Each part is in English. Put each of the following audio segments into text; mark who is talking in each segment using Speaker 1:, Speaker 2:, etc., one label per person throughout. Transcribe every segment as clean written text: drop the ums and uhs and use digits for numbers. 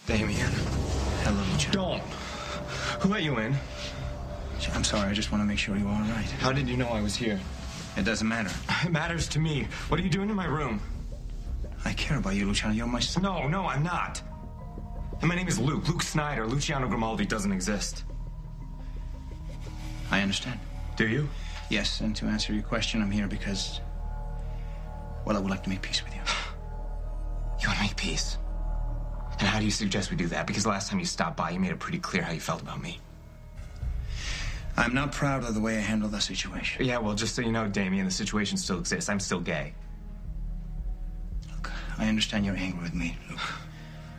Speaker 1: Damien.
Speaker 2: Hello, Luciano.
Speaker 1: Don't. Who let you in?
Speaker 2: I'm sorry, I just want to make sure you're all right.
Speaker 1: How did you know I was here?
Speaker 2: It doesn't matter.
Speaker 1: It matters to me. What are you doing in my room?
Speaker 2: I care about you, Luciano. You're my son.
Speaker 1: No, I'm not. And my name is Luke. Luke Snyder. Luciano Grimaldi doesn't exist.
Speaker 2: I understand.
Speaker 1: Do you?
Speaker 2: Yes, and to answer your question, I'm here because, well, I would like to make peace with you.
Speaker 1: You want to make peace? And how do you suggest we do that? Because the last time you stopped by, you made it pretty clear how you felt about me.
Speaker 2: I'm not proud of the way I handled the situation.
Speaker 1: Yeah, well, just so you know, Damien, the situation still exists. I'm still gay.
Speaker 2: Look, I understand you're angry with me, Luke.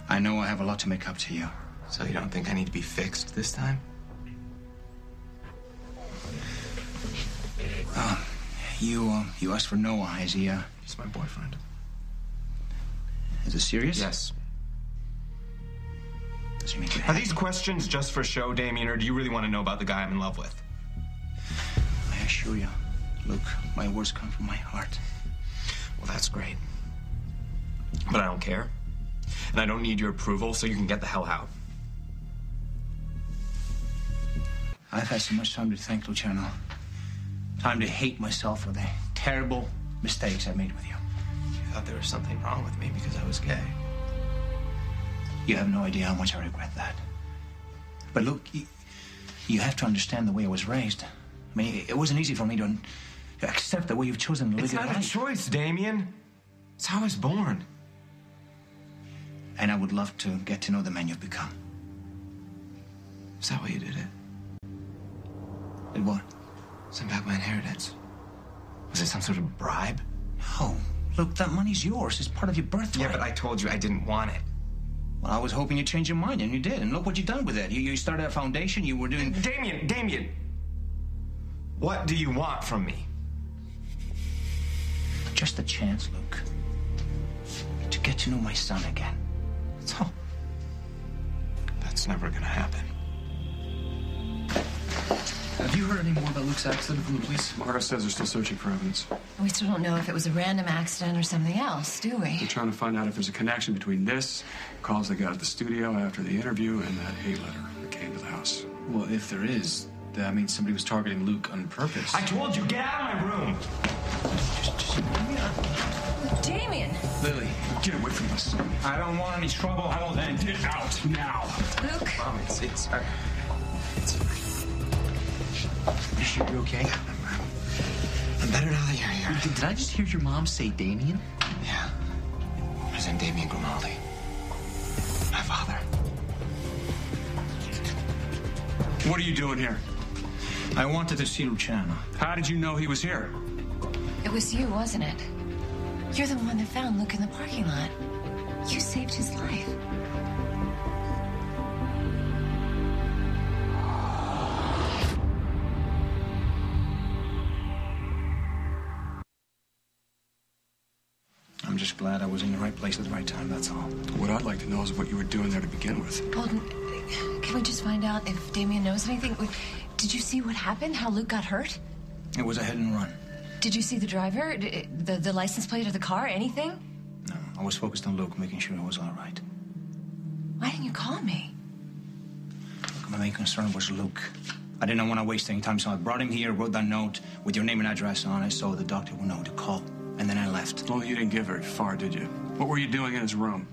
Speaker 2: I know I have a lot to make up to you.
Speaker 1: So you don't think I need to be fixed this time?
Speaker 2: You asked for Noah. Is he,
Speaker 1: He's my boyfriend.
Speaker 2: Is it serious?
Speaker 1: Yes.
Speaker 2: Does he make you
Speaker 1: Are
Speaker 2: happy?
Speaker 1: these questions just for show, Damien, or do you really want to know about the guy I'm in love with?
Speaker 2: I assure you, Luke, my words come from my heart.
Speaker 1: Well, that's great. But I don't care. And I don't need your approval, so you can get the hell out.
Speaker 2: I've had so much time to think, Luciano. Time to hate myself for the terrible mistakes I made with you.
Speaker 1: You thought there was something wrong with me because I was gay.
Speaker 2: You have no idea how much I regret that. But look, you have to understand the way I was raised. I mean, it wasn't easy for me to accept the way you've chosen to live your life.
Speaker 1: It's not a choice, Damien. It's how I was born.
Speaker 2: And I would love to get to know the man you've become.
Speaker 1: Is that why you did it?
Speaker 2: And what?
Speaker 1: Send back my inheritance. Was it some sort of bribe?
Speaker 2: No. Look, that money's yours. It's part of your birthright.
Speaker 1: Yeah, but I told you I didn't want it.
Speaker 2: Well, I was hoping you'd change your mind, and you did. And look what you've done with it. You started a foundation. You were doing...
Speaker 1: Damien! What do you want from me?
Speaker 2: Just a chance, Luke. To get to know my son again. That's all.
Speaker 1: That's never gonna happen.
Speaker 3: Have you heard any more about Luke's accident from the police?
Speaker 4: Marta says they're still searching for evidence.
Speaker 5: We still don't know if it was a random accident or something else, do we?
Speaker 4: They're trying to find out if there's a connection between this, calls they got at the studio after the interview, and that hate letter that came to the house.
Speaker 3: Well, if there is, that means somebody was targeting Luke on purpose.
Speaker 1: I told you, get out of my room!
Speaker 5: Damien!
Speaker 3: Lily, get away from us.
Speaker 2: I don't want any trouble.
Speaker 4: I don't then get out now.
Speaker 5: Luke?
Speaker 1: Mom, it's
Speaker 3: You okay?
Speaker 1: I'm better now that you're here.
Speaker 3: Did I just hear your mom say Damien?
Speaker 1: Yeah. As in Damien Grimaldi. My father.
Speaker 4: What are you doing here?
Speaker 2: I wanted to see Luciano.
Speaker 4: How did you know he was here?
Speaker 5: It was you, wasn't it? You're the one that found Luke in the parking lot. You saved his life.
Speaker 2: I'm just glad I was in the right place at the right time, that's all.
Speaker 4: What I'd like to know is what you were doing there to begin with.
Speaker 5: Holden, can we just find out if Damien knows anything? Did you see what happened? How Luke got hurt?
Speaker 2: It was a hit and run.
Speaker 5: Did you see the driver? The license plate of the car? Anything?
Speaker 2: No, I was focused on Luke, making sure he was all right.
Speaker 5: Why didn't you call me?
Speaker 2: Look, my main concern was Luke. I didn't want to waste any time, so I brought him here, wrote that note with your name and address on it so the doctor would know to call. And then I left.
Speaker 4: Well, you didn't get very far, did you? What were you doing in his room?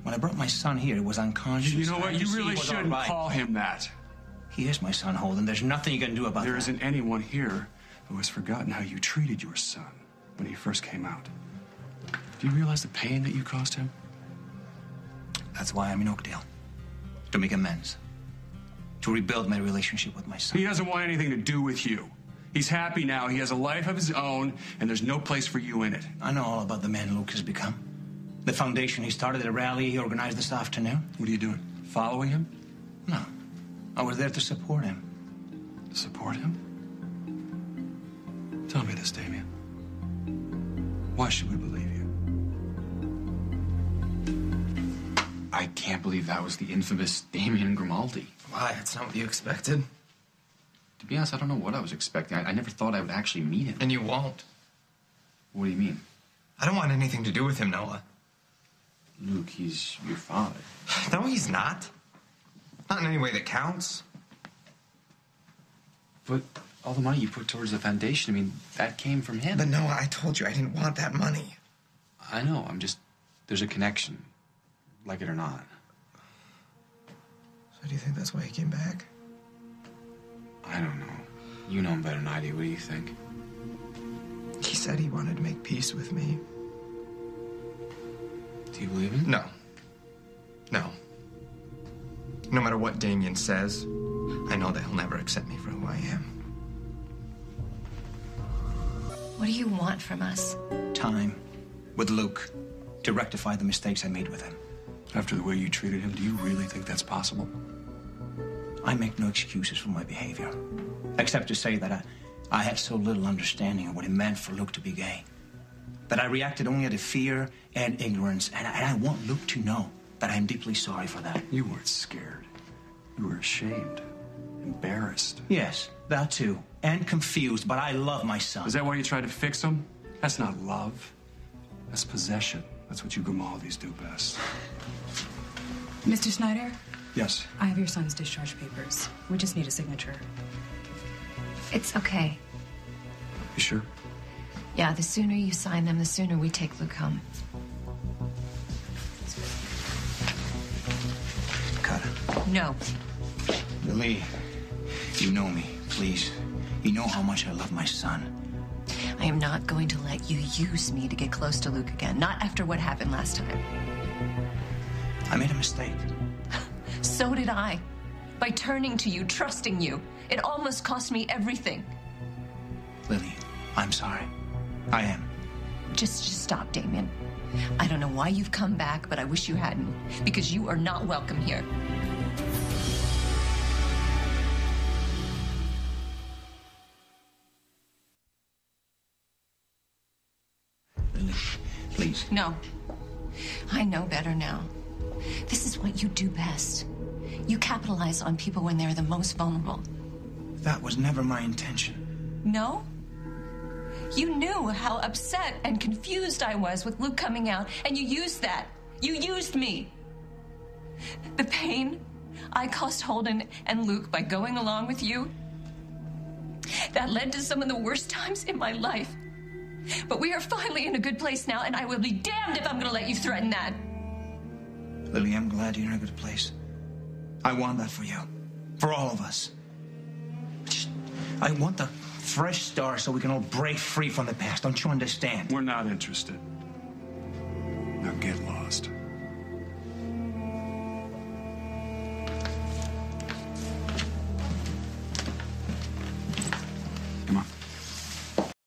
Speaker 2: When I brought my son here, he was unconscious.
Speaker 4: You know what? You really shouldn't call him that.
Speaker 2: He is my son, Holden. There's nothing you can do about that.
Speaker 4: There isn't anyone here who has forgotten how you treated your son when he first came out. Do you realize the pain that you caused him?
Speaker 2: That's why I'm in Oakdale. To make amends. To rebuild my relationship with my son.
Speaker 4: He doesn't want anything to do with you. He's happy now. He has a life of his own, and there's no place for you in it.
Speaker 2: I know all about the man Luke has become. The foundation he started at a rally he organized this afternoon.
Speaker 4: What are you doing? Following him?
Speaker 2: No. I was there to support him.
Speaker 4: Support him? Tell me this, Damien. Why should we believe you?
Speaker 3: I can't believe that was the infamous Damien Grimaldi.
Speaker 1: Why? That's not what you expected.
Speaker 3: To be honest, I don't know what I was expecting. I never thought I would actually meet him.
Speaker 1: And you won't.
Speaker 3: What do you mean?
Speaker 1: I don't want anything to do with him, Noah.
Speaker 3: Luke, he's your father.
Speaker 1: No, he's not. Not in any way that counts.
Speaker 3: But all the money you put towards the foundation, I mean, that came from him.
Speaker 1: But no, I told you I didn't want that money.
Speaker 3: I know, there's a connection, like it or not.
Speaker 1: So do you think that's why he came back?
Speaker 3: I don't know. You know him better than I do. What do you think?
Speaker 1: He said he wanted to make peace with me.
Speaker 3: Do you believe him?
Speaker 1: No. No. No matter what Damien says, I know that he'll never accept me for who I am.
Speaker 5: What do you want from us?
Speaker 2: Time with Luke to rectify the mistakes I made with him.
Speaker 4: After the way you treated him, do you really think that's possible?
Speaker 2: I make no excuses for my behavior, except to say that I had so little understanding of what it meant for Luke to be gay, that I reacted only out of fear and ignorance, and I want Luke to know that I'm deeply sorry for that.
Speaker 4: You weren't scared. You were ashamed, embarrassed.
Speaker 2: Yes, that too, and confused, but I love my son.
Speaker 4: Is that why you tried to fix him? That's not love. That's possession. That's what you Grimaldi's do best.
Speaker 6: Mr. Snyder?
Speaker 4: Yes.
Speaker 6: I have your son's discharge papers. We just need a signature.
Speaker 5: It's okay.
Speaker 4: You sure?
Speaker 5: Yeah, the sooner you sign them, the sooner we take Luke home.
Speaker 2: Cut.
Speaker 5: No.
Speaker 2: Lily, you know me, please. You know how much I love my son.
Speaker 5: I am not going to let you use me to get close to Luke again. Not after what happened last time.
Speaker 2: I made a mistake.
Speaker 5: So did I. By turning to you, trusting you. It almost cost me everything.
Speaker 2: Lily, I'm sorry. I am.
Speaker 5: Just stop, Damien. I don't know why you've come back, but I wish you hadn't. Because you are not welcome here.
Speaker 2: Lily, please.
Speaker 5: No. I know better now. This is what you do best. You capitalize on people when they're the most vulnerable.
Speaker 2: That was never my intention.
Speaker 5: No? You knew how upset and confused I was with Luke coming out, and you used that. You used me. The pain I caused Holden and Luke by going along with you, that led to some of the worst times in my life. But we are finally in a good place now, and I will be damned if I'm going to let you threaten that.
Speaker 2: Lily, I'm glad you're in a good place. I want that for you. For all of us. I want a fresh start so we can all break free from the past. Don't you understand?
Speaker 4: We're not interested. Now get lost. Come on.